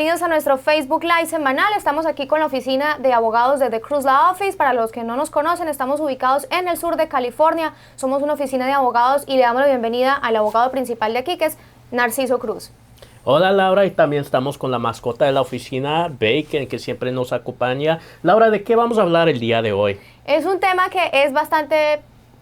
bienvenidos a nuestro Facebook Live semanal. Estamos aquí con la oficina de abogados de The Cruz Law Office. Para los que no nos conocen, estamos ubicados en el sur de California. Somos una oficina de abogados y le damos la bienvenida al abogado principal de aquí, que es Narciso Cruz. Hola Laura, y también estamos con la mascota de la oficina, Bacon, que siempre nos acompaña. Laura, ¿de qué vamos a hablar el día de hoy? Es un tema que es bastante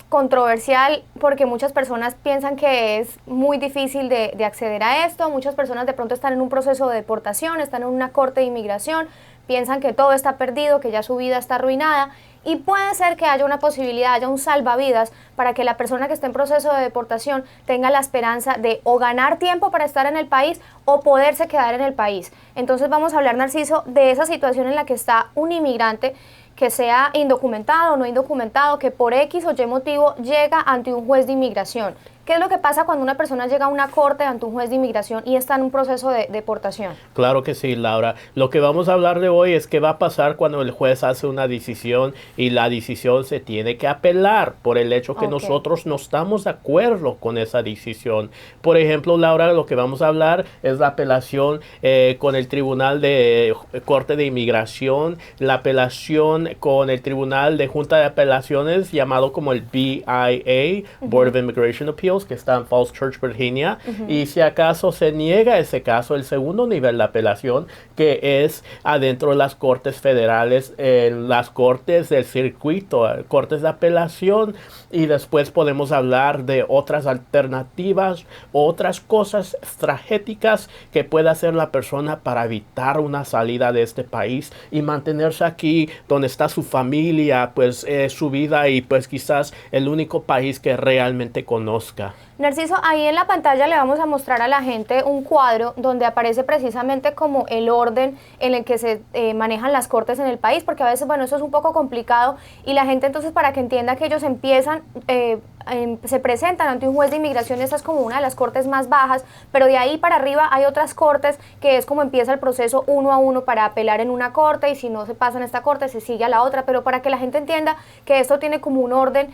controversial porque muchas personas piensan que es muy difícil de acceder a esto. Muchas personas de pronto están en un proceso de deportación, están en una corte de inmigración, piensan que todo está perdido, que ya su vida está arruinada, y puede ser que haya una posibilidad, haya un salvavidas para que la persona que esté en proceso de deportación tenga la esperanza de o ganar tiempo para estar en el país o poderse quedar en el país. Entonces vamos a hablar, Narciso, de esa situación en la que está un inmigrante, que sea indocumentado o no indocumentado, que por X o Y motivo llega ante un juez de inmigración. ¿Qué es lo que pasa cuando una persona llega a una corte ante un juez de inmigración y está en un proceso de deportación? Claro que sí, Laura. Lo que vamos a hablar de hoy es qué va a pasar cuando el juez hace una decisión y la decisión se tiene que apelar por el hecho que nosotros no estamos de acuerdo con esa decisión. Por ejemplo, Laura, lo que vamos a hablar es la apelación con el Tribunal de Corte de Inmigración, la apelación con el Tribunal de Junta de Apelaciones, llamado como el BIA, Board of Immigration Appeals, que está en Falls Church, Virginia, y si acaso se niega ese caso, el segundo nivel de apelación, que es adentro de las cortes federales, las cortes del circuito, cortes de apelación, y después podemos hablar de otras alternativas, otras cosas estratégicas que puede hacer la persona para evitar una salida de este país y mantenerse aquí donde está su familia, pues su vida y pues quizás el único país que realmente conozca. Narciso, ahí en la pantalla le vamos a mostrar a la gente un cuadro donde aparece precisamente como el orden en el que se manejan las cortes en el país, porque a veces, bueno, eso es un poco complicado y la gente entonces, para que entienda que ellos empiezan, se presentan ante un juez de inmigración, esta es como una de las cortes más bajas, pero de ahí para arriba hay otras cortes que es como empieza el proceso uno a uno para apelar en una corte, y si no se pasa en esta corte se sigue a la otra, pero para que la gente entienda que esto tiene como un orden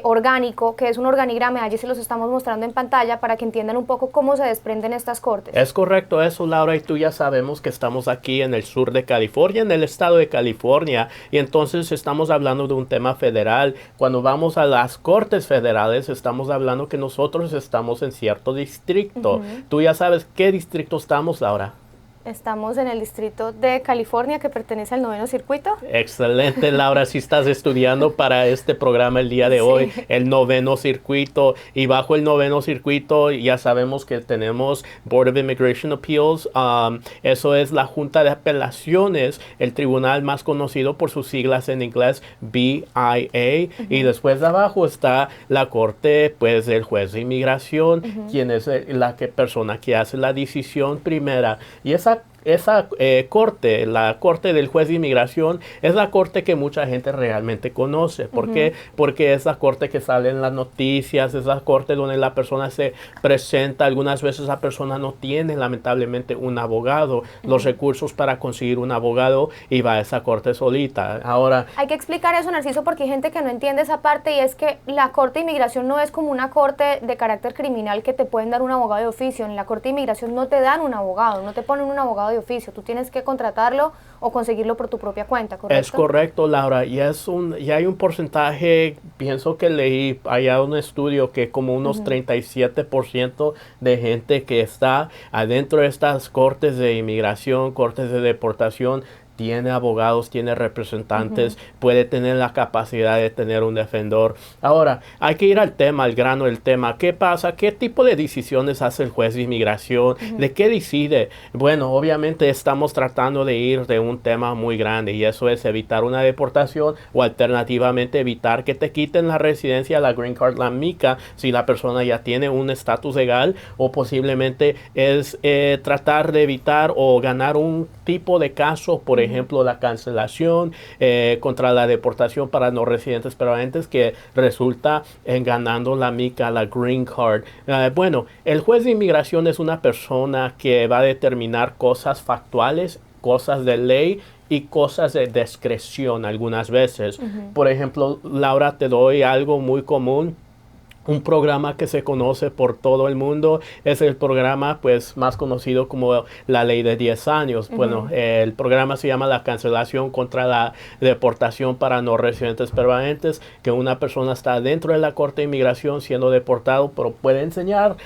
orgánico, que es un organigrama, allí se los estamos mostrando en pantalla para que entiendan un poco cómo se desprenden estas cortes. Es correcto eso, Laura, y tú ya sabemos que estamos aquí en el sur de California, en el estado de California, y entonces estamos hablando de un tema federal. Cuando vamos a las cortes federales, estamos hablando que nosotros estamos en cierto distrito. Tú ya sabes qué distrito estamos, Laura. Estamos en el distrito de California, que pertenece al 9º circuito. Excelente, Laura, si estás estudiando para este programa el día de hoy, el 9º circuito, y bajo el 9º circuito ya sabemos que tenemos Board of Immigration Appeals, eso es la Junta de Apelaciones, el tribunal más conocido por sus siglas en inglés, BIA, y después de abajo está la corte, pues, del juez de inmigración, quien es la persona que hace la decisión primera, y esa corte, la corte del juez de inmigración, es la corte que mucha gente realmente conoce. ¿Por qué? Porque es la corte que sale en las noticias, es la corte donde la persona se presenta. Algunas veces la persona no tiene lamentablemente un abogado, los recursos para conseguir un abogado, y va a esa corte solita. Ahora, hay que explicar eso, Narciso, porque hay gente que no entiende esa parte, y es que la corte de inmigración no es como una corte de carácter criminal que te pueden dar un abogado de oficio. En la corte de inmigración no te dan un abogado, no te ponen un abogado de oficio, tú tienes que contratarlo o conseguirlo por tu propia cuenta, ¿correcto? Es correcto, Laura, y hay un porcentaje, pienso que leí allá un estudio que como unos 37% de gente que está adentro de estas cortes de inmigración, cortes de deportación, tiene abogados, tiene representantes, puede tener la capacidad de tener un defensor. Ahora, hay que ir al tema, al grano del tema. ¿Qué pasa? ¿Qué tipo de decisiones hace el juez de inmigración? ¿De qué decide? Bueno, obviamente estamos tratando de ir de un tema muy grande, y eso es evitar una deportación, o alternativamente evitar que te quiten la residencia, la green card, la mica, si la persona ya tiene un estatus legal, o posiblemente es tratar de evitar o ganar un tipo de caso, por ejemplo, la cancelación contra la deportación para no residentes permanentes, que resulta en ganando la mica, la green card. Bueno, el juez de inmigración es una persona que va a determinar cosas factuales, cosas de ley y cosas de discreción algunas veces. Por ejemplo, Laura, te doy algo muy común. un programa que se conoce por todo el mundo. Es el programa pues más conocido como la ley de 10 años. Bueno, el programa se llama la cancelación contra la deportación para no residentes permanentes, que una persona está dentro de la Corte de Inmigración siendo deportado, pero puede enseñar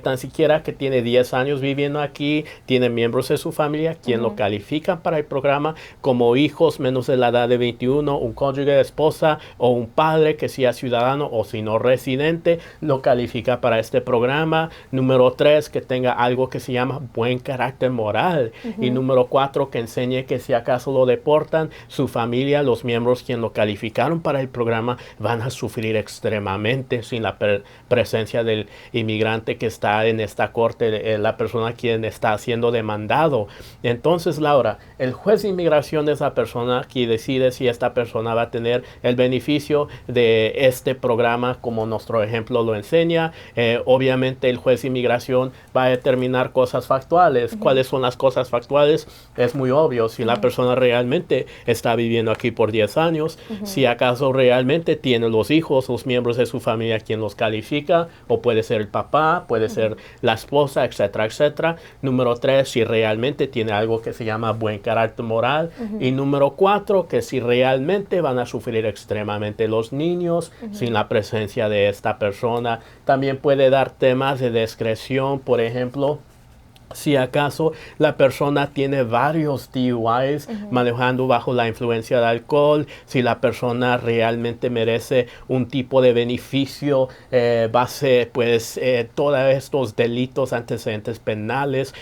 tan siquiera que tiene 10 años viviendo aquí, tiene miembros de su familia, quien lo califican para el programa como hijos menos de la edad de 21, un cónyuge, esposa o un padre que sea ciudadano o si no residente, lo califica para este programa. Número 3, que tenga algo que se llama buen carácter moral. Y número 4, que enseñe que si acaso lo deportan, su familia, los miembros quien lo calificaron para el programa van a sufrir extremadamente sin la presencia del inmigrante que está en esta corte, la persona quien está siendo demandado. Entonces, Laura, el juez de inmigración es la persona que decide si esta persona va a tener el beneficio de este programa como nuestro ejemplo lo enseña. Obviamente el juez de inmigración va a determinar cosas factuales. ¿Cuáles son las cosas factuales? Es muy obvio. Si la persona realmente está viviendo aquí por 10 años, si acaso realmente tiene los hijos, los miembros de su familia quien los califica, o puede ser el papá, puede ser la esposa, etcétera, etcétera. Número 3, si realmente tiene algo que se llama buen carácter moral. Y número 4, que si realmente van a sufrir extremadamente los niños sin la presencia de esta persona. También puede dar temas de discreción, por ejemplo, si acaso la persona tiene varios DUIs manejando bajo la influencia de alcohol, si la persona realmente merece un tipo de beneficio base, pues todos estos delitos, antecedentes penales,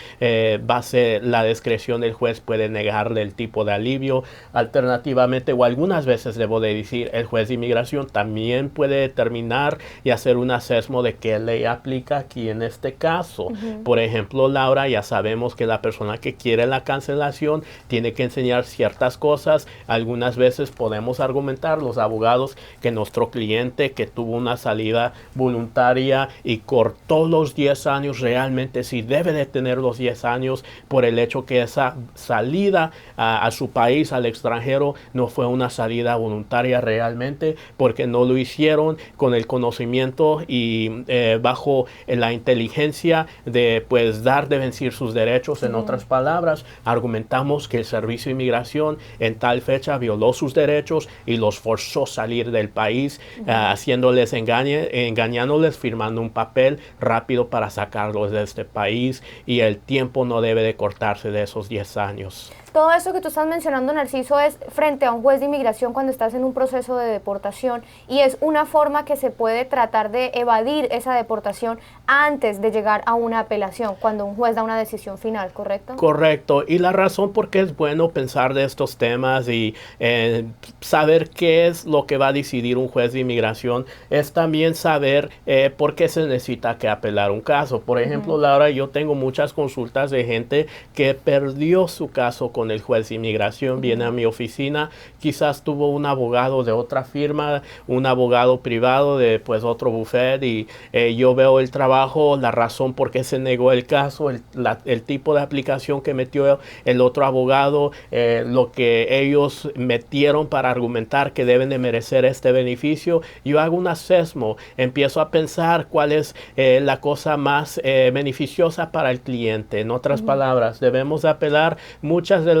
base la discreción del juez puede negarle el tipo de alivio. Alternativamente, o algunas veces debo de decir, el juez de inmigración también puede determinar y hacer un assessment de qué ley aplica aquí en este caso. Por ejemplo, Laura, ya sabemos que la persona que quiere la cancelación tiene que enseñar ciertas cosas. Algunas veces podemos argumentar los abogados que nuestro cliente que tuvo una salida voluntaria y cortó los 10 años, realmente sí debe de tener los 10 años por el hecho que esa salida a su país, al extranjero, no fue una salida voluntaria realmente, porque no lo hicieron con el conocimiento y bajo la inteligencia de pues dar de vencir sus derechos. En otras palabras, argumentamos que el Servicio de Inmigración en tal fecha violó sus derechos y los forzó a salir del país, haciéndoles engañándoles, firmando un papel rápido para sacarlos de este país, y el tiempo no debe de cortarse de esos 10 años. Todo esto que tú estás mencionando, Narciso, es frente a un juez de inmigración cuando estás en un proceso de deportación, y es una forma que se puede tratar de evadir esa deportación antes de llegar a una apelación, cuando un juez da una decisión final, ¿correcto? Correcto, y la razón por qué es bueno pensar de estos temas y saber qué es lo que va a decidir un juez de inmigración es también saber por qué se necesita que apelar un caso. Por ejemplo, Laura, yo tengo muchas consultas de gente que perdió su caso con el juez de inmigración, viene a mi oficina, quizás tuvo un abogado de otra firma, un abogado privado de pues otro buffet, y yo veo el trabajo, la razón por qué se negó el caso, el tipo de aplicación que metió el otro abogado, lo que ellos metieron para argumentar que deben de merecer este beneficio. Yo hago un assessment, empiezo a pensar cuál es la cosa más beneficiosa para el cliente. En otras palabras, debemos apelar. Muchas de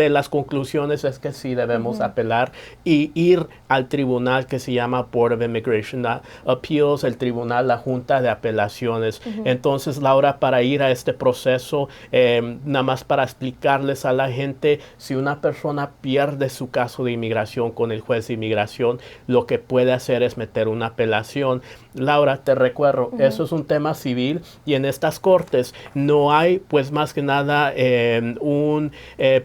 las conclusiones es que sí debemos apelar y ir al tribunal que se llama Board of Immigration Appeals, el tribunal, la Junta de Apelaciones. Entonces, Laura, para ir a este proceso, nada más para explicarles a la gente, si una persona pierde su caso de inmigración con el juez de inmigración, lo que puede hacer es meter una apelación. Laura, te recuerdo, eso es un tema civil, y en estas cortes no hay, pues más que nada, un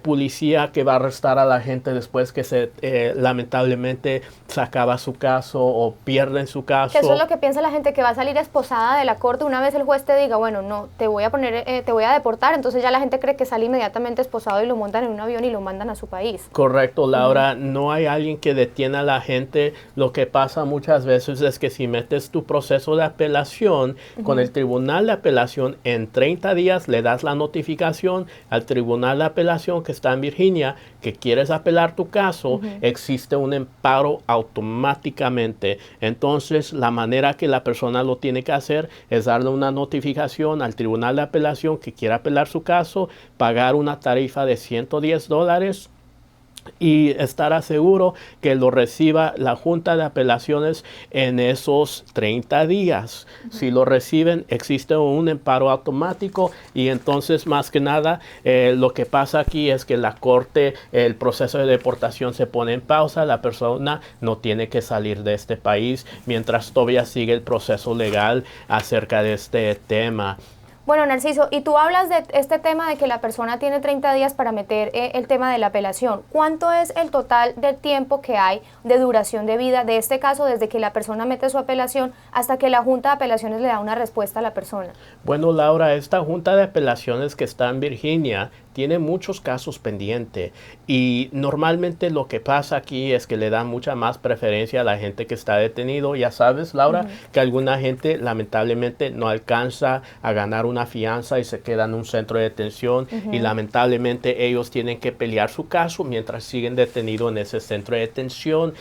policía que va a arrestar a la gente después que se lamentablemente se acaba su caso o pierden su caso. Que eso es lo que piensa la gente, que va a salir esposada de la corte una vez el juez te diga, bueno, no, te voy a deportar, entonces ya la gente cree que sale inmediatamente esposado y lo montan en un avión y lo mandan a su país. Correcto, Laura. No hay alguien que detiene a la gente. Lo que pasa muchas veces es que si metes tu proceso de apelación con el Tribunal de Apelación, en 30 días le das la notificación al Tribunal de Apelación que está en Virginia que quieres apelar tu caso, existe un amparo automáticamente. Entonces, la manera que la persona lo tiene que hacer es darle una notificación al Tribunal de Apelación que quiera apelar su caso, pagar una tarifa de $110 y estará seguro que lo reciba la Junta de Apelaciones en esos 30 días. Si lo reciben, existe un amparo automático y entonces, más que nada, lo que pasa aquí es que la corte, el proceso de deportación se pone en pausa, la persona no tiene que salir de este país mientras todavía sigue el proceso legal acerca de este tema. Bueno, Narciso, y tú hablas de este tema de que la persona tiene 30 días para meter el tema de la apelación. ¿Cuánto es el total del tiempo que hay de duración de vida de este caso desde que la persona mete su apelación hasta que la Junta de Apelaciones le da una respuesta a la persona? Bueno, Laura, esta Junta de Apelaciones que está en Virginia tiene muchos casos pendientes y normalmente lo que pasa aquí es que le dan mucha más preferencia a la gente que está detenido. Ya sabes, Laura, que alguna gente lamentablemente no alcanza a ganar una fianza y se queda en un centro de detención y lamentablemente ellos tienen que pelear su caso mientras siguen detenidos en ese centro de detención.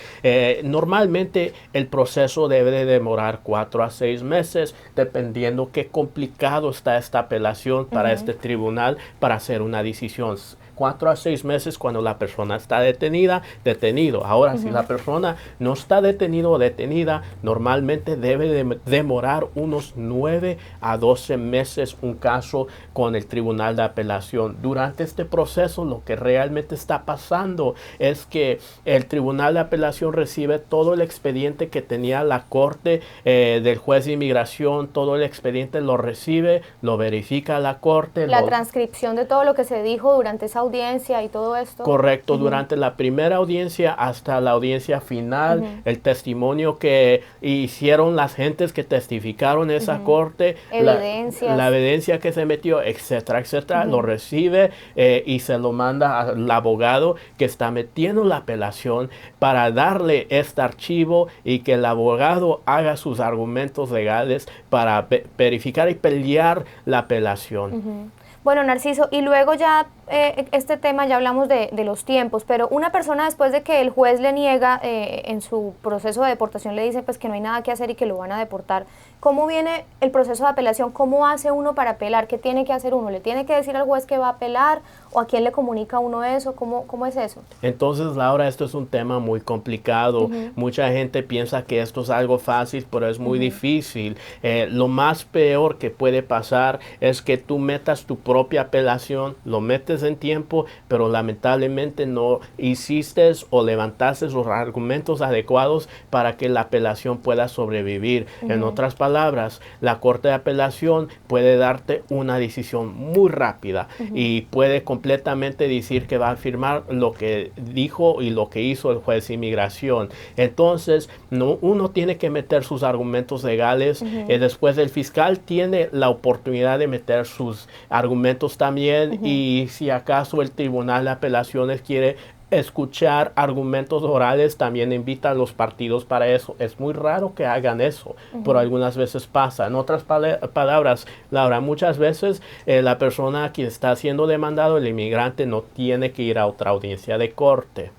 Normalmente el proceso debe de demorar 4 a 6 meses dependiendo qué complicado está esta apelación para este tribunal para hacer una decisión. 4 a 6 meses cuando la persona está detenido. Ahora, si la persona no está detenido o detenida, normalmente debe de demorar unos 9 a 12 meses un caso con el Tribunal de Apelación. Durante este proceso, lo que realmente está pasando es que el Tribunal de Apelación recibe todo el expediente que tenía la corte del juez de inmigración, todo el expediente lo recibe, lo verifica la corte. La transcripción de todo lo que se dijo durante esa audiencia y todo esto. Correcto, durante la primera audiencia hasta la audiencia final, el testimonio que hicieron las gentes que testificaron en esa corte, la evidencia que se metió, etcétera, etcétera, lo recibe y se lo manda al abogado que está metiendo la apelación para darle este archivo y que el abogado haga sus argumentos legales para verificar y pelear la apelación. Bueno, Narciso, y luego ya este tema, ya hablamos de los tiempos, pero una persona después de que el juez le niega en su proceso de deportación, le dice pues que no hay nada que hacer y que lo van a deportar, ¿cómo viene el proceso de apelación? ¿Cómo hace uno para apelar? ¿Qué tiene que hacer uno? ¿Le tiene que decir al juez que va a apelar o a quién le comunica uno eso? ¿Cómo es eso? Entonces, Laura, esto es un tema muy complicado. Mucha gente piensa que esto es algo fácil, pero es muy difícil. Lo más peor que puede pasar es que tú metas tu propia apelación, lo metes en tiempo, pero lamentablemente no hiciste o levantaste los argumentos adecuados para que la apelación pueda sobrevivir. En otras palabras, la Corte de Apelación puede darte una decisión muy rápida y puede completamente decir que va a firmar lo que dijo y lo que hizo el juez de inmigración. Entonces, uno tiene que meter sus argumentos legales. Después el fiscal tiene la oportunidad de meter sus argumentos también y si acaso el Tribunal de Apelaciones quiere escuchar argumentos orales, también invita a los partidos para eso. Es muy raro que hagan eso, pero algunas veces pasa. En otras palabras, Laura, muchas veces la persona que está siendo demandado, el inmigrante, no tiene que ir a otra audiencia de corte.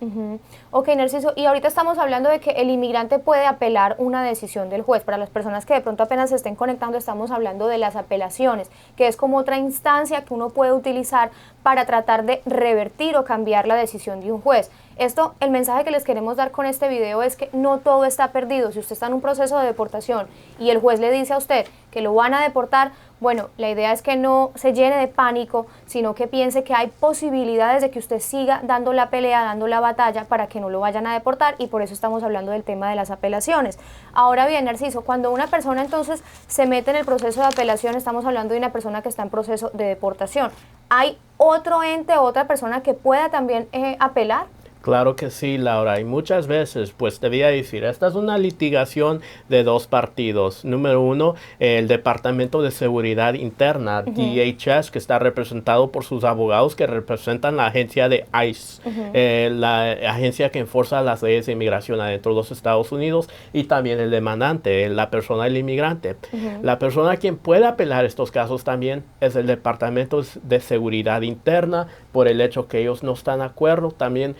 Ok, Narciso, y ahorita estamos hablando de que el inmigrante puede apelar una decisión del juez. Para las personas que de pronto apenas se estén conectando, estamos hablando de las apelaciones, que es como otra instancia que uno puede utilizar para tratar de revertir o cambiar la decisión de un juez. Esto, el mensaje que les queremos dar con este video es que no todo está perdido. Si usted está en un proceso de deportación y el juez le dice a usted que lo van a deportar, bueno, la idea es que no se llene de pánico, sino que piense que hay posibilidades de que usted siga dando la pelea, dando la batalla para que no lo vayan a deportar, y por eso estamos hablando del tema de las apelaciones. Ahora bien, Narciso, cuando una persona entonces se mete en el proceso de apelación, estamos hablando de una persona que está en proceso de deportación. ¿Hay otro ente, otra persona que pueda también apelar? Claro que sí, Laura, y muchas veces, pues te voy a decir, esta es una litigación de dos partidos. Número uno, el Departamento de Seguridad Interna, DHS, que está representado por sus abogados que representan la agencia de ICE, la agencia que enforza las leyes de inmigración adentro de los Estados Unidos, y también el demandante, la persona, el inmigrante. La persona quien puede apelar estos casos también es el Departamento de Seguridad Interna, por el hecho que ellos no están de acuerdo, también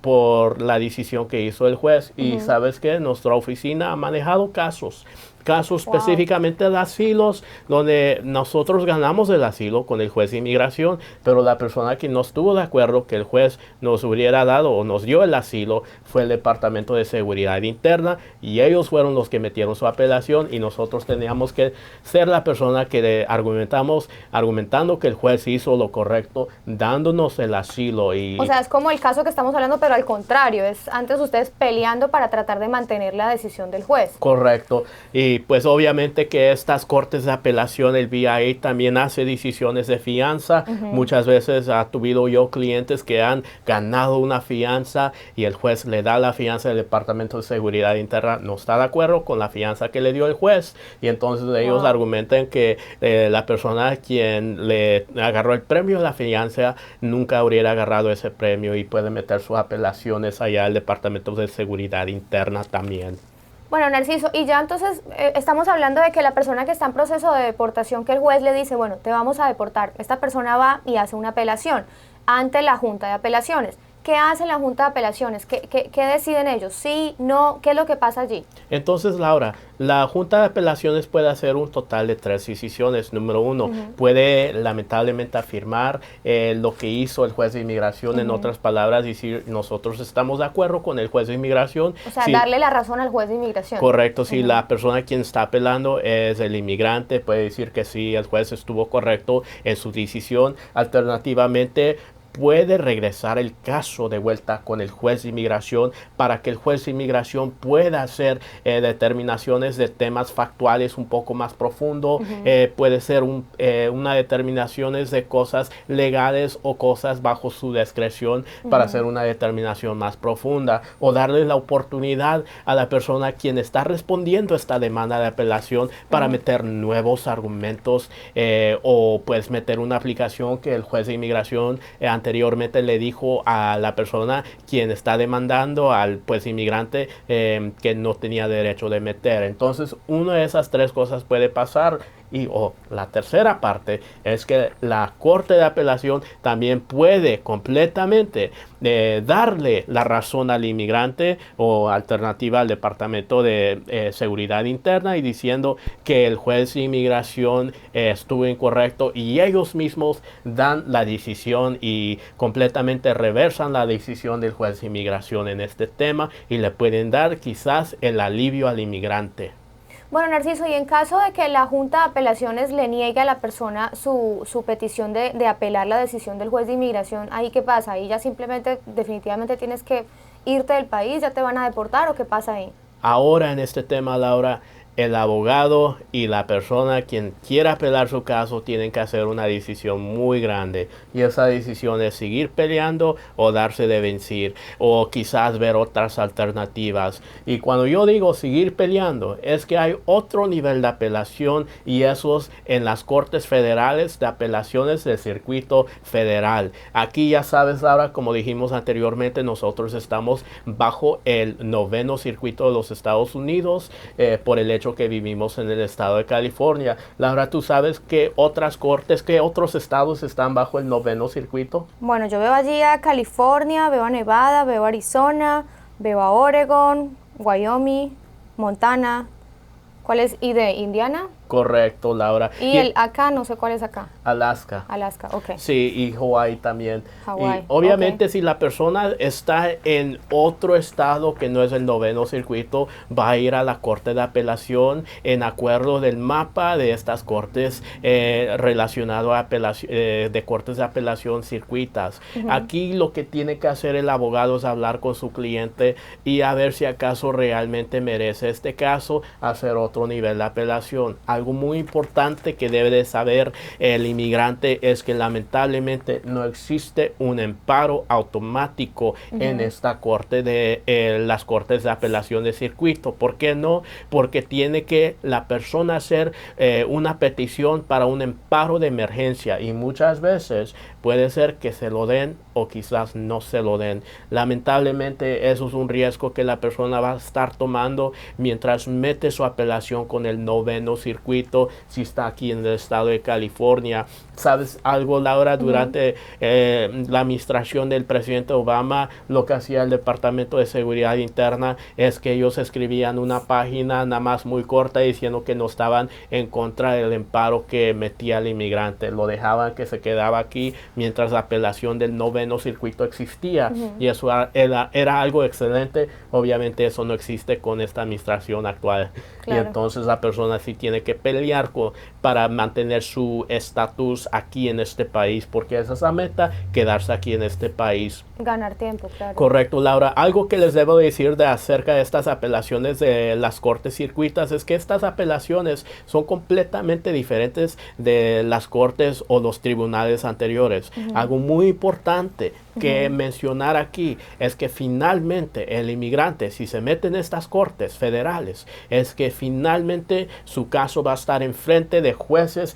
por la decisión que hizo el juez. Y sabes que nuestra oficina ha manejado casos específicamente de asilos, donde nosotros ganamos el asilo con el juez de inmigración, pero la persona que no estuvo de acuerdo que el juez nos hubiera dado o nos dio el asilo fue el Departamento de Seguridad Interna, y ellos fueron los que metieron su apelación, y nosotros teníamos que ser la persona que argumentando que el juez hizo lo correcto, dándonos el asilo. O sea, es como el caso que estamos hablando, pero al contrario, es antes ustedes peleando para tratar de mantener la decisión del juez. Correcto. Y pues obviamente que estas cortes de apelación, el BIA también hace decisiones de fianza. Muchas veces ha tuvido yo clientes que han ganado una fianza y el juez le da la fianza, del Departamento de Seguridad Interna no está de acuerdo con la fianza que le dio el juez, y entonces ellos argumentan que la persona quien le agarró el premio de la fianza nunca hubiera agarrado ese premio, y puede meter sus apelaciones allá al Departamento de Seguridad Interna también. Bueno, Narciso, y ya entonces estamos hablando de que la persona que está en proceso de deportación, que el juez le dice, bueno, te vamos a deportar, esta persona va y hace una apelación ante la Junta de Apelaciones. ¿Qué hace la Junta de Apelaciones? ¿Qué deciden ellos? ¿Sí? ¿No? ¿Qué es lo que pasa allí? Entonces, Laura, la Junta de Apelaciones puede hacer un total de 3 decisiones. Número 1, puede lamentablemente afirmar lo que hizo el juez de inmigración. En otras palabras, decir, nosotros estamos de acuerdo con el juez de inmigración. O sea, darle la razón al juez de inmigración. Correcto. Si la persona quien está apelando es el inmigrante, puede decir que sí, el juez estuvo correcto en su decisión. Alternativamente, puede regresar el caso de vuelta con el juez de inmigración para que el juez de inmigración pueda hacer determinaciones de temas factuales un poco más profundo. Puede ser una determinaciones de cosas legales o cosas bajo su discreción para hacer una determinación más profunda, o darle la oportunidad a la persona quien está respondiendo a esta demanda de apelación para meter nuevos argumentos, o pues meter una aplicación que el juez de inmigración anteriormente le dijo a la persona quien está demandando al pues inmigrante que no tenía derecho de meter. Entonces, una de esas 3 cosas puede pasar. Y la tercera parte es que la Corte de Apelación también puede completamente darle la razón al inmigrante, o alternativa al Departamento de Seguridad Interna, y diciendo que el juez de inmigración estuvo incorrecto, y ellos mismos dan la decisión y completamente reversan la decisión del juez de inmigración en este tema, y le pueden dar quizás el alivio al inmigrante. Bueno, Narciso, y en caso de que la Junta de Apelaciones le niegue a la persona su petición de apelar la decisión del juez de inmigración, ¿ahí qué pasa? ¿Ahí ya simplemente, definitivamente tienes que irte del país, ya te van a deportar, o qué pasa ahí? Ahora en este tema, Laura, el abogado y la persona quien quiera apelar su caso tienen que hacer una decisión muy grande, y esa decisión es seguir peleando o darse de vencer, o quizás ver otras alternativas. Y cuando yo digo seguir peleando, es que hay otro nivel de apelación, y eso es en las Cortes Federales de Apelaciones del Circuito Federal. Aquí ya sabes, Laura, como dijimos anteriormente, nosotros estamos bajo el 9º Circuito de los Estados Unidos, por el hecho que vivimos en el estado de California. Laura, ¿tú sabes qué otras cortes, qué otros estados están bajo el 9º circuito? Bueno, yo veo allí a California, veo a Nevada, veo a Arizona, veo a Oregon, Wyoming, Montana. ¿Cuál es? ¿Y de Indiana? Correcto, Laura. ¿Y el acá? No sé cuál es acá. Alaska. Alaska, ok. Sí, y Hawái también. Hawái, y obviamente okay. Si la persona está en otro estado que no es el 9º circuito, va a ir a la Corte de Apelación en acuerdo del mapa de estas cortes relacionado a de cortes de apelación circuitas. Aquí lo que tiene que hacer el abogado es hablar con su cliente y a ver si acaso realmente merece este caso hacer otro nivel de apelación. algo muy importante que debe de saber el inmigrante es que lamentablemente no existe un amparo automático en esta corte de las cortes de apelación de circuito. ¿Por qué no? Porque tiene que la persona hacer una petición para un amparo de emergencia y muchas veces puede ser que se lo den o quizás no se lo den. Lamentablemente eso es un riesgo que la persona va a estar tomando mientras mete su apelación con el noveno circuito si está aquí en el estado de California. ¿Sabes algo, Laura? Durante la administración del presidente Obama, lo que hacía el Departamento de Seguridad Interna es que ellos escribían una página nada más muy corta diciendo que no estaban en contra del amparo que metía el inmigrante. Lo dejaban que se quedaba aquí mientras la apelación del noveno circuito existía. Y eso era algo excelente. Obviamente eso no existe con esta administración actual. Claro. Y entonces la persona sí tiene que pelear para mantener su estatus aquí en este país, porque esa es la meta, quedarse aquí en este país. Ganar tiempo, claro. Correcto, Laura. Algo que les debo decir acerca de estas apelaciones de las cortes circuitas es que estas apelaciones son completamente diferentes de las cortes o los tribunales anteriores. Algo muy importante que mencionar aquí es que finalmente el inmigrante, si se mete en estas cortes federales, es que finalmente su caso va a estar enfrente de jueces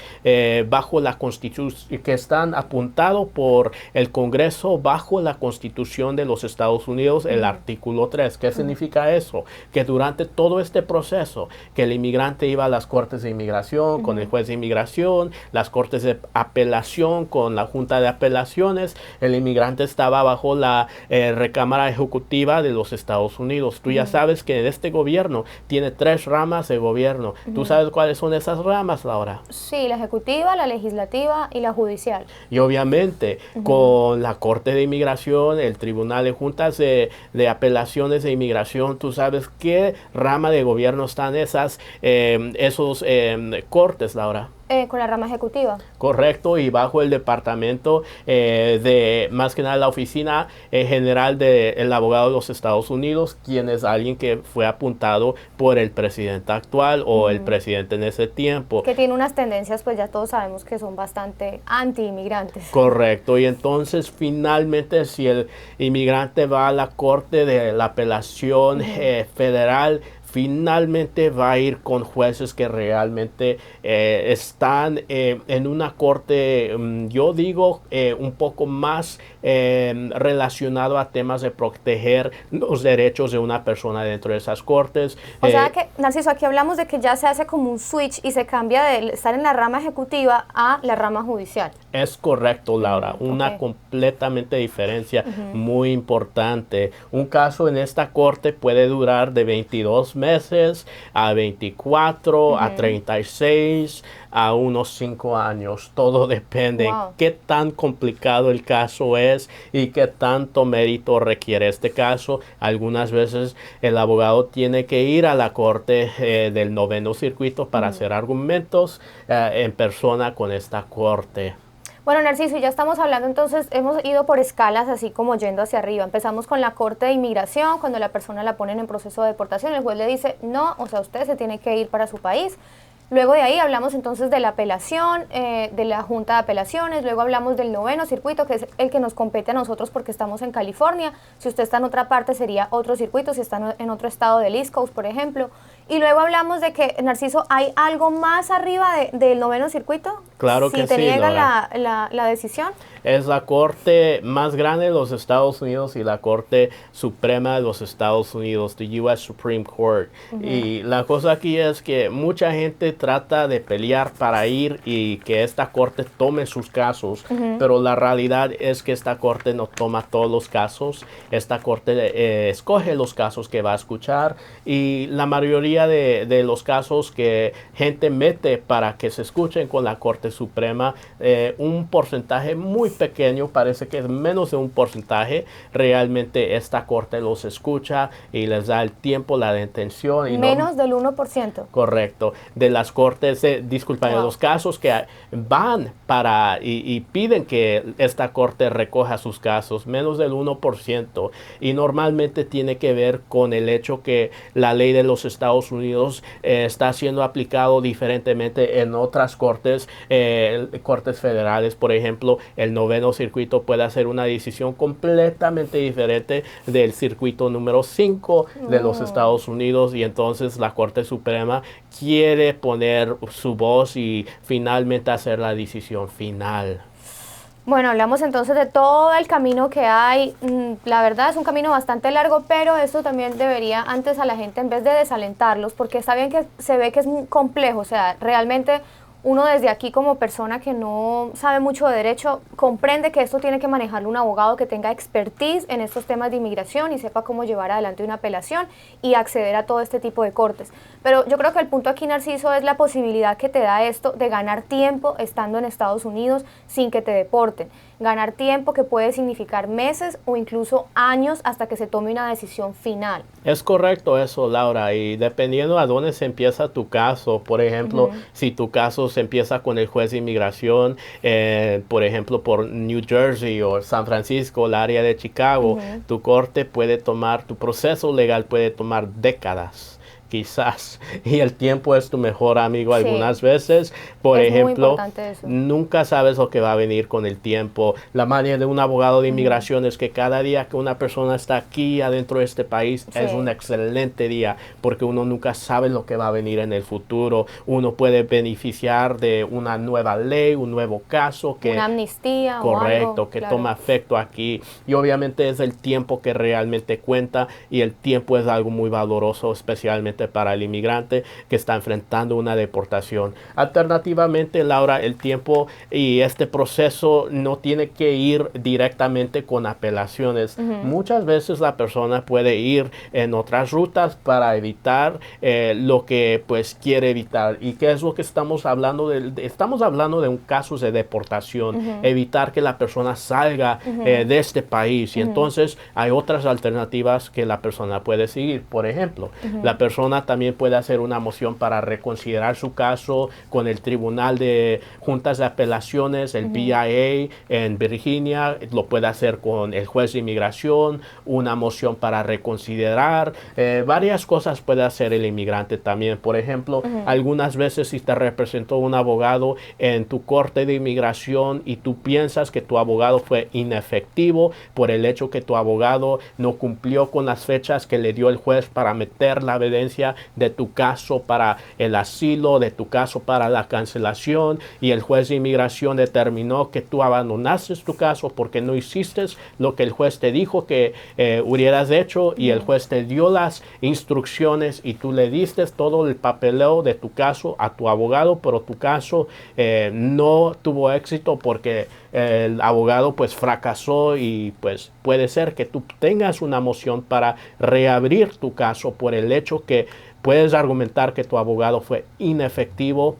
bajo la Constitución, que están apuntados por el Congreso bajo la Constitución de los Estados Unidos, el artículo 3. ¿Qué significa eso? Que durante todo este proceso, que el inmigrante iba a las cortes de inmigración, con el juez de inmigración, las cortes de apelación, con la Junta de Apelaciones, el inmigrante estaba bajo la recámara ejecutiva de los Estados Unidos. Tú ya sabes que este gobierno tiene 3 ramas de gobierno. ¿Tú sabes cuáles son esas ramas, Laura? Sí, la ejecutiva, la legislativa y la judicial. Y obviamente con la Corte de Inmigración, el Tribunal de Juntas de Apelaciones de Inmigración, ¿tú sabes qué rama de gobierno están esos cortes, Laura? Con la rama ejecutiva. Correcto, y bajo el departamento de, más que nada, la oficina general del abogado de los Estados Unidos, quien es alguien que fue apuntado por el presidente actual o el presidente en ese tiempo. Que tiene unas tendencias, pues ya todos sabemos que son bastante anti-inmigrantes. Correcto, y entonces finalmente si el inmigrante va a la Corte de la Apelación Federal, finalmente va a ir con jueces que realmente están en una corte, yo digo, un poco más relacionado a temas de proteger los derechos de una persona dentro de esas cortes. O sea que, Narciso, aquí hablamos de que ya se hace como un switch y se cambia de estar en la rama ejecutiva a la rama judicial. Es correcto, Laura, una completamente diferencia muy importante. Un caso en esta corte puede durar de 22 meses a 24, a 36, a unos 5 años. Todo depende de qué tan complicado el caso es y qué tanto mérito requiere este caso. Algunas veces el abogado tiene que ir a la corte del noveno circuito para hacer argumentos en persona con esta corte. Bueno, Narciso, ya estamos hablando, entonces hemos ido por escalas así como yendo hacia arriba. Empezamos con la Corte de Inmigración, cuando la persona la ponen en proceso de deportación, el juez le dice, no, o sea, usted se tiene que ir para su país. Luego de ahí hablamos entonces de la apelación, de la Junta de Apelaciones, luego hablamos del noveno circuito, que es el que nos compete a nosotros porque estamos en California. Si usted está en otra parte sería otro circuito, si está en otro estado del East Coast, por ejemplo. Y luego hablamos de que, Narciso, ¿hay algo más arriba del noveno circuito? Claro que sí. Si te niega la decisión. Es la corte más grande de los Estados Unidos y la Corte Suprema de los Estados Unidos, the U.S. Supreme Court. Y la cosa aquí es que mucha gente trata de pelear para ir y que esta corte tome sus casos, pero la realidad es que esta corte no toma todos los casos. Esta corte escoge los casos que va a escuchar y la mayoría de los casos que gente mete para que se escuchen con la Corte Suprema, un porcentaje muy pequeño, parece que es menos de un porcentaje, realmente esta corte los escucha y les da el tiempo, la detención. Y menos del 1%. Correcto. De las cortes, de los casos que van para y piden que esta corte recoja sus casos, menos del 1%. Y normalmente tiene que ver con el hecho que la ley de los Estados Estados Unidos está siendo aplicado diferentemente en otras cortes, cortes federales. Por ejemplo, el noveno circuito puede hacer una decisión completamente diferente del circuito número 5 de los Estados Unidos, y entonces la Corte Suprema quiere poner su voz y finalmente hacer la decisión final. Bueno, hablamos entonces de todo el camino que hay. La verdad es un camino bastante largo, pero esto también debería antes a la gente, en vez de desalentarlos, porque está bien que se ve que es muy complejo, o sea, realmente uno desde aquí como persona que no sabe mucho de derecho, comprende que esto tiene que manejarlo un abogado que tenga expertise en estos temas de inmigración y sepa cómo llevar adelante una apelación y acceder a todo este tipo de cortes. Pero yo creo que el punto aquí, Narciso, es la posibilidad que te da esto de ganar tiempo estando en Estados Unidos sin que te deporten. Ganar tiempo que puede significar meses o incluso años hasta que se tome una decisión final. Es correcto eso, Laura, y dependiendo a dónde se empieza tu caso, por ejemplo, si tu caso se empieza con el juez de inmigración, por ejemplo, por New Jersey o San Francisco, el área de Chicago, tu corte puede tomar, tu proceso legal puede tomar décadas. Quizás, y el tiempo es tu mejor amigo algunas veces. Por ejemplo, nunca sabes lo que va a venir con el tiempo. La manía de un abogado de inmigración es que cada día que una persona está aquí adentro de este país es un excelente día, porque uno nunca sabe lo que va a venir en el futuro. Uno puede beneficiar de una nueva ley, un nuevo caso, que una amnistía correcto, o algo, que toma efecto aquí. Y obviamente es el tiempo que realmente cuenta, y el tiempo es algo muy valoroso, especialmente para el inmigrante que está enfrentando una deportación. Alternativamente, Laura, el tiempo y este proceso no tiene que ir directamente con apelaciones. Muchas veces la persona puede ir en otras rutas para evitar lo que pues quiere evitar. ¿Y qué es lo que estamos hablando de? Estamos hablando de un caso de deportación, evitar que la persona salga de este país, y entonces hay otras alternativas que la persona puede seguir. Por ejemplo, la persona también puede hacer una moción para reconsiderar su caso con el Tribunal de Juntas de Apelaciones, el BIA en Virginia. Lo puede hacer con el juez de inmigración, una moción para reconsiderar. Varias cosas puede hacer el inmigrante también. Por ejemplo, algunas veces si te representó un abogado en tu corte de inmigración y tú piensas que tu abogado fue inefectivo por el hecho que tu abogado no cumplió con las fechas que le dio el juez para meter la evidencia de tu caso para el asilo, de tu caso para la cancelación, y el juez de inmigración determinó que tú abandonaste tu caso porque no hiciste lo que el juez te dijo que hubieras hecho, y el juez te dio las instrucciones y tú le diste todo el papeleo de tu caso a tu abogado, pero tu caso no tuvo éxito porque el abogado pues fracasó, y pues puede ser que tú tengas una moción para reabrir tu caso por el hecho que puedes argumentar que tu abogado fue inefectivo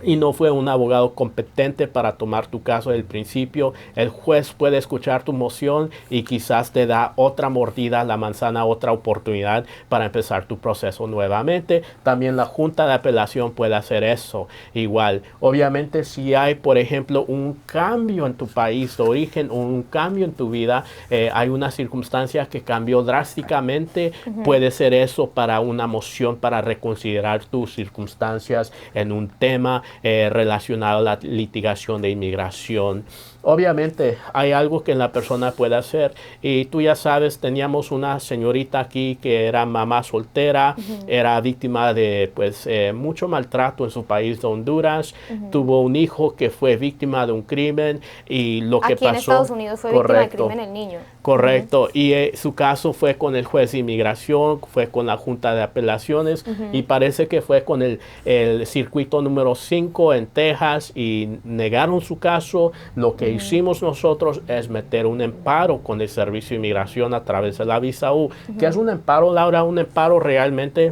y no fue un abogado competente para tomar tu caso del principio. El juez puede escuchar tu moción y quizás te da otra mordida a la manzana, otra oportunidad para empezar tu proceso nuevamente. También la Junta de Apelación puede hacer eso igual. Obviamente, si hay, por ejemplo, un cambio en tu país de origen o un cambio en tu vida, hay una circunstancia que cambió drásticamente, puede ser eso para una moción para reconsiderar tus circunstancias en un tema relacionado a la litigación de inmigración. Obviamente hay algo que la persona puede hacer, y tú ya sabes, teníamos una señorita aquí que era mamá soltera, era víctima de pues mucho maltrato en su país de Honduras, tuvo un hijo que fue víctima de un crimen, y lo que pasó aquí en Estados Unidos fue víctima del crimen el niño. Correcto, y su caso fue con el juez de inmigración, fue con la Junta de Apelaciones, y parece que fue con el circuito número 5 en Texas, y negaron su caso. Lo que hicimos nosotros es meter un amparo con el Servicio de Inmigración a través de la Visa U. ¿Qué es un amparo, Laura? Un amparo realmente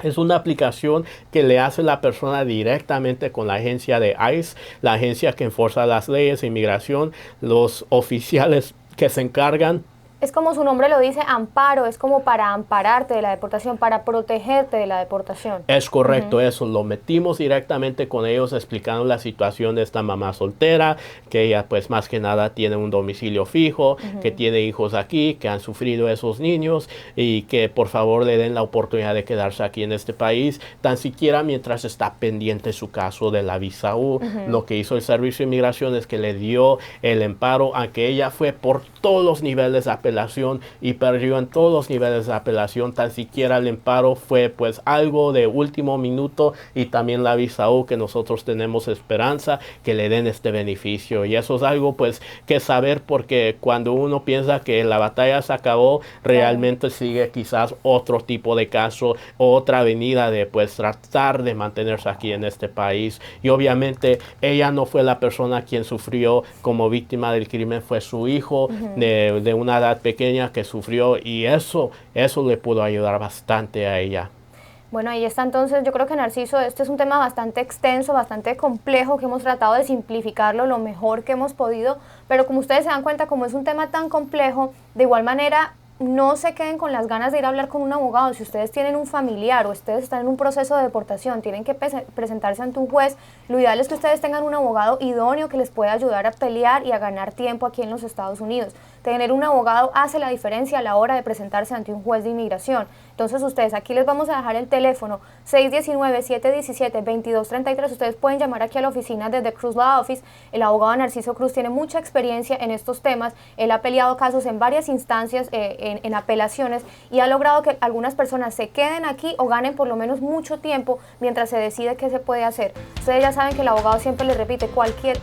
es una aplicación que le hace la persona directamente con la agencia de ICE, la agencia que enforza las leyes de inmigración, los oficiales que se encargan Es como su nombre lo dice, amparo, es como para ampararte de la deportación, para protegerte de la deportación. Es correcto, eso. Lo metimos directamente con ellos explicando la situación de esta mamá soltera, que ella pues más que nada tiene un domicilio fijo, que tiene hijos aquí, que han sufrido esos niños y que por favor le den la oportunidad de quedarse aquí en este país, tan siquiera mientras está pendiente su caso de la visa U. Lo que hizo el Servicio de Inmigración es que le dio el amparo, aunque ella fue por todos los niveles de apelación y perdió en todos los niveles de apelación, tan siquiera el amparo fue pues algo de último minuto, y también la visa U, que nosotros tenemos esperanza que le den este beneficio. Y eso es algo pues que saber, porque cuando uno piensa que la batalla se acabó, realmente sigue quizás otro tipo de caso, otra avenida de pues tratar de mantenerse aquí en este país. Y obviamente ella no fue la persona quien sufrió como víctima del crimen, fue su hijo de una edad pequeña que sufrió, y eso le pudo ayudar bastante a ella. Bueno, ahí está entonces. Yo creo que, Narciso, este es un tema bastante extenso, bastante complejo, que hemos tratado de simplificarlo lo mejor que hemos podido, pero como ustedes se dan cuenta, como es un tema tan complejo, de igual manera no se queden con las ganas de ir a hablar con un abogado. Si ustedes tienen un familiar o ustedes están en un proceso de deportación, tienen que presentarse ante un juez. Lo ideal es que ustedes tengan un abogado idóneo que les pueda ayudar a pelear y a ganar tiempo aquí en los Estados Unidos. Tener un abogado hace la diferencia a la hora de presentarse ante un juez de inmigración. Entonces ustedes, aquí les vamos a dejar el teléfono 619-717-2233. Ustedes pueden llamar aquí a la oficina de The Cruz Law Office. El abogado Narciso Cruz tiene mucha experiencia en estos temas. Él ha peleado casos en varias instancias, en apelaciones, y ha logrado que algunas personas se queden aquí o ganen por lo menos mucho tiempo mientras se decide qué se puede hacer. Ustedes ya saben que el abogado siempre les repite,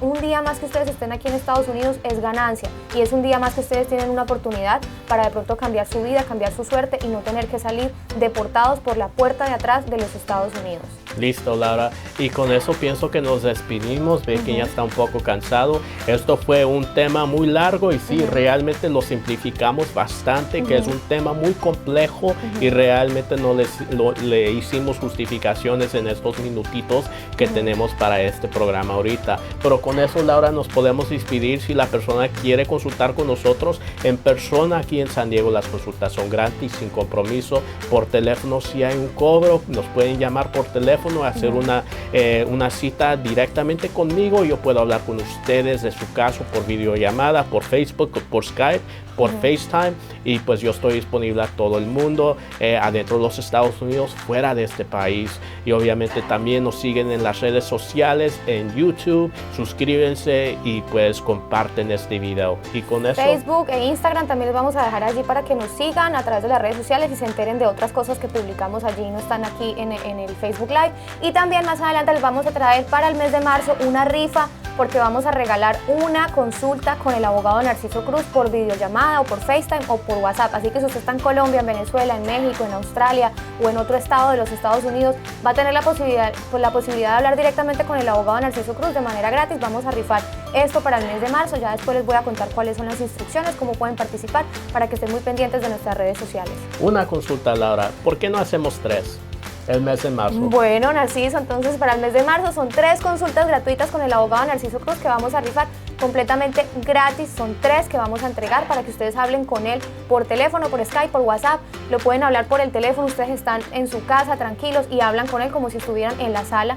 un día más que ustedes estén aquí en Estados Unidos es ganancia, y es un día más que ustedes tienen una oportunidad para de pronto cambiar su vida, cambiar su suerte y no tener que salir deportados por la puerta de atrás de los Estados Unidos. Listo, Laura. Y con eso pienso que nos despedimos. Ve que ya está un poco cansado. Esto fue un tema muy largo y sí, realmente lo simplificamos bastante, que es un tema muy complejo y realmente no le hicimos justificaciones en estos minutitos que tenemos para este programa ahorita. Pero con eso, Laura, nos podemos despedir. Si la persona quiere consultar con nosotros en persona aquí en San Diego, las consultas son gratis, sin compromiso. Por teléfono, si hay un cobro, nos pueden llamar por teléfono, hacer una cita directamente conmigo. Yo puedo hablar con ustedes de su caso por videollamada, por Facebook, por Skype, por FaceTime, y pues yo estoy disponible a todo el mundo, adentro de los Estados Unidos, fuera de este país. Y obviamente también nos siguen en las redes sociales, en YouTube, suscríbanse y pues comparten este video. Y con eso, Facebook e Instagram también les vamos a dejar allí para que nos sigan a través de las redes sociales y se enteren de otras cosas que publicamos allí, no están aquí en el Facebook Live. Y también más adelante les vamos a traer para el mes de marzo una rifa, porque vamos a regalar una consulta con el abogado Narciso Cruz por videollamada o por FaceTime o por WhatsApp. Así que si usted está en Colombia, en Venezuela, en México, en Australia o en otro estado de los Estados Unidos, va a tener la posibilidad de hablar directamente con el abogado Narciso Cruz de manera gratis. Vamos a rifar esto para el mes de marzo. Ya después les voy a contar cuáles son las instrucciones, cómo pueden participar, para que estén muy pendientes de nuestras redes sociales. una consulta, Laura. ¿Por qué no hacemos 3? El mes de marzo. Bueno, Narciso, entonces para el mes de marzo son 3 consultas gratuitas con el abogado Narciso Cruz que vamos a rifar completamente gratis. Son 3 que vamos a entregar para que ustedes hablen con él por teléfono, por Skype, por WhatsApp. Lo pueden hablar por el teléfono, ustedes están en su casa tranquilos y hablan con él como si estuvieran en la sala.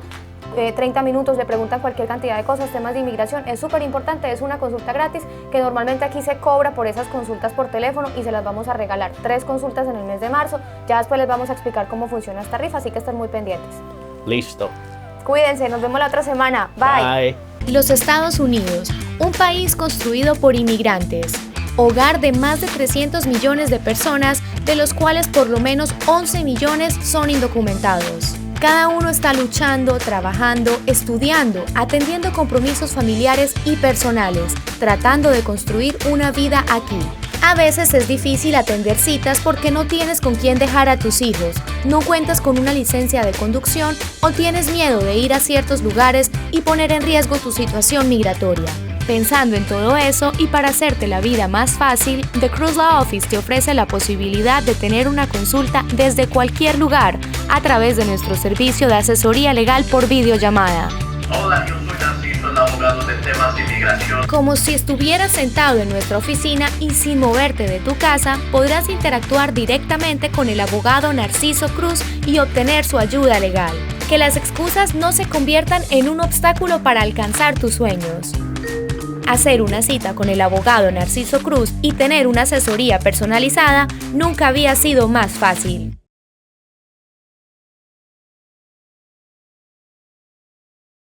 30 minutos, le preguntan cualquier cantidad de cosas, temas de inmigración. Es súper importante, es una consulta gratis que normalmente aquí se cobra por esas consultas por teléfono, y se las vamos a regalar 3 consultas en el mes de marzo. Ya después les vamos a explicar cómo funciona esta rifa, así que estén muy pendientes. Listo. Cuídense, nos vemos la otra semana. Bye. Los Estados Unidos, un país construido por inmigrantes, hogar de más de 300 millones de personas, de los cuales por lo menos 11 millones son indocumentados. Cada uno está luchando, trabajando, estudiando, atendiendo compromisos familiares y personales, tratando de construir una vida aquí. A veces es difícil atender citas porque no tienes con quién dejar a tus hijos, no cuentas con una licencia de conducción o tienes miedo de ir a ciertos lugares y poner en riesgo tu situación migratoria. Pensando en todo eso y para hacerte la vida más fácil, The Cruz Law Office te ofrece la posibilidad de tener una consulta desde cualquier lugar a través de nuestro servicio de asesoría legal por videollamada. Hola, yo soy Narciso, el abogado hablando de temas de inmigración. Como si estuvieras sentado en nuestra oficina y sin moverte de tu casa, podrás interactuar directamente con el abogado Narciso Cruz y obtener su ayuda legal. Que las excusas no se conviertan en un obstáculo para alcanzar tus sueños. Hacer una cita con el abogado Narciso Cruz y tener una asesoría personalizada nunca había sido más fácil.